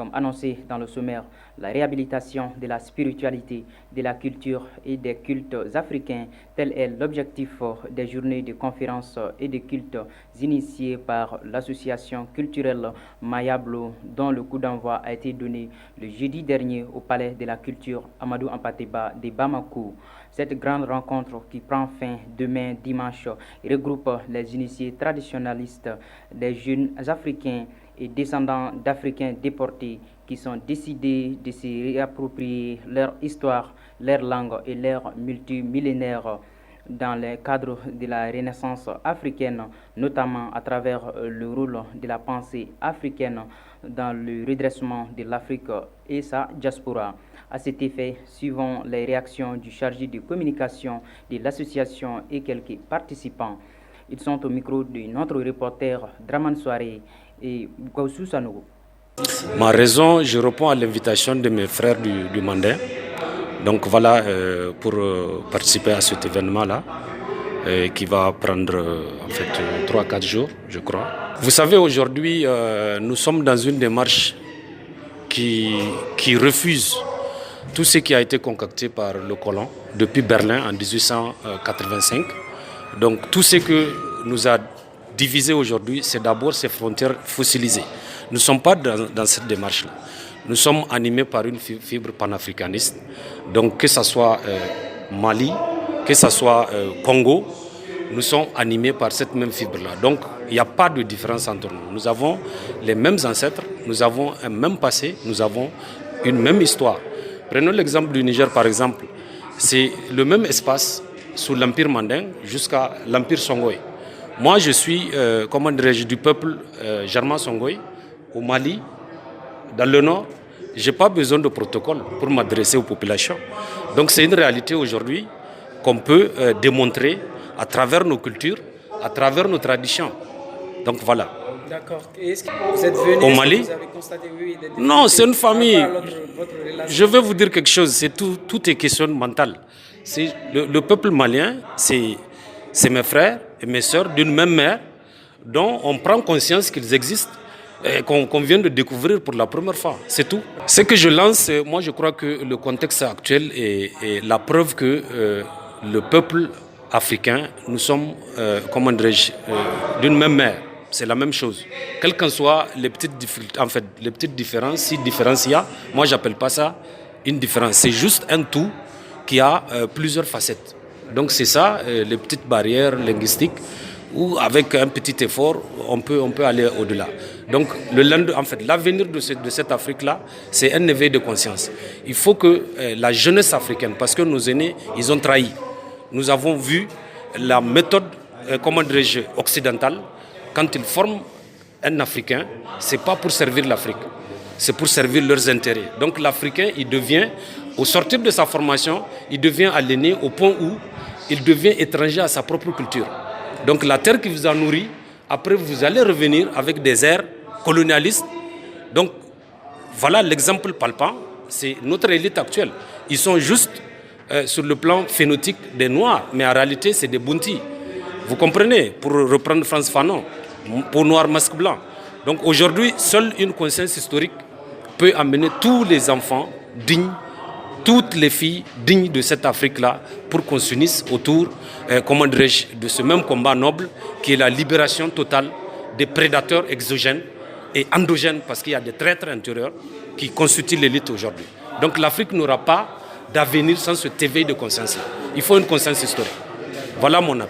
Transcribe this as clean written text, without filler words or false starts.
Comme annoncé dans le sommaire, la réhabilitation de la spiritualité, de la culture et des cultes africains, tel est l'objectif des journées de conférences et de cultes initiées par l'association culturelle Mayablo, dont le coup d'envoi a été donné le jeudi dernier au Palais de la Culture Amadou Hampâté-Bâ de Bamako. Cette grande rencontre qui prend fin demain dimanche regroupe les initiés traditionnalistes, les jeunes africains et descendants d'Africains déportés qui sont décidés de se réapproprier leur histoire, leur langue et leur multimillénaire dans le cadre de la Renaissance africaine, notamment à travers le rôle de la pensée africaine dans le redressement de l'Afrique et sa diaspora. À cet effet, suivant les réactions du chargé de communication de l'association et quelques participants. Ils sont au micro de notre reporter Draman Soare et Gaussou Sanogo. Ma raison, je réponds à l'invitation de mes frères du Mandin. Donc voilà, pour participer à cet événement-là, qui va prendre en fait 3-4 jours, je crois. Vous savez, aujourd'hui, nous sommes dans une démarche qui refuse tout ce qui a été concocté par le colon depuis Berlin en 1885. Donc tout ce que nous a divisé aujourd'hui, c'est d'abord ces frontières fossilisées. Nous ne sommes pas dans cette démarche-là. Nous sommes animés par une fibre panafricaniste. Donc que ce soit Mali, que ce soit Congo, nous sommes animés par cette même fibre-là. Donc il n'y a pas de différence entre nous. Nous avons les mêmes ancêtres, nous avons un même passé, nous avons une même histoire. Prenons l'exemple du Niger par exemple. C'est le même espace sous l'Empire mandin jusqu'à l'Empire Songhai. Moi je suis du peuple Germain Songhai au Mali, dans le nord. Je n'ai pas besoin de protocole pour m'adresser aux populations. Donc c'est une réalité aujourd'hui qu'on peut démontrer à travers nos cultures, à travers nos traditions. Donc voilà. D'accord. Est-ce que vous êtes venu au Mali? Vous avez constaté, oui, Non, c'est une famille. Votre Je vais vous dire quelque chose, tout est question mentale. Le peuple malien, c'est mes frères et mes sœurs d'une même mère, dont on prend conscience qu'ils existent, qu'on vient de découvrir pour la première fois. C'est tout. Ce que je lance, moi je crois que le contexte actuel est la preuve que le peuple africain, nous sommes, d'une même mère. C'est la même chose. Quelles qu'en soient les petites différences, si différence il y a, moi j'appelle pas ça une différence. C'est juste un tout qui a plusieurs facettes. Donc c'est ça, les petites barrières linguistiques, où avec un petit effort, on peut aller au-delà. Donc l'avenir de cette Afrique-là, c'est un éveil de conscience. Il faut que la jeunesse africaine, parce que nos aînés, ils ont trahi. Nous avons vu la méthode, occidentale. Quand ils forment un Africain, ce n'est pas pour servir l'Afrique, c'est pour servir leurs intérêts. Donc l'Africain, il devient, au sortir de sa formation, il devient aliéné au point où il devient étranger à sa propre culture. Donc la terre qui vous a nourri, après vous allez revenir avec des airs colonialistes. Donc voilà l'exemple palpable, c'est notre élite actuelle. Ils sont juste sur le plan phénotypique des Noirs, mais en réalité c'est des Buntis. Vous comprenez, pour reprendre Frantz Fanon, peau noire, masque blanc. Donc aujourd'hui, seule une conscience historique peut amener tous les enfants dignes, toutes les filles dignes de cette Afrique-là, pour qu'on s'unisse autour, de ce même combat noble qui est la libération totale des prédateurs exogènes et endogènes, parce qu'il y a des traîtres intérieurs qui constituent l'élite aujourd'hui. Donc l'Afrique n'aura pas d'avenir sans cet éveil de conscience-là. Il faut une conscience historique. Voilà mon appel.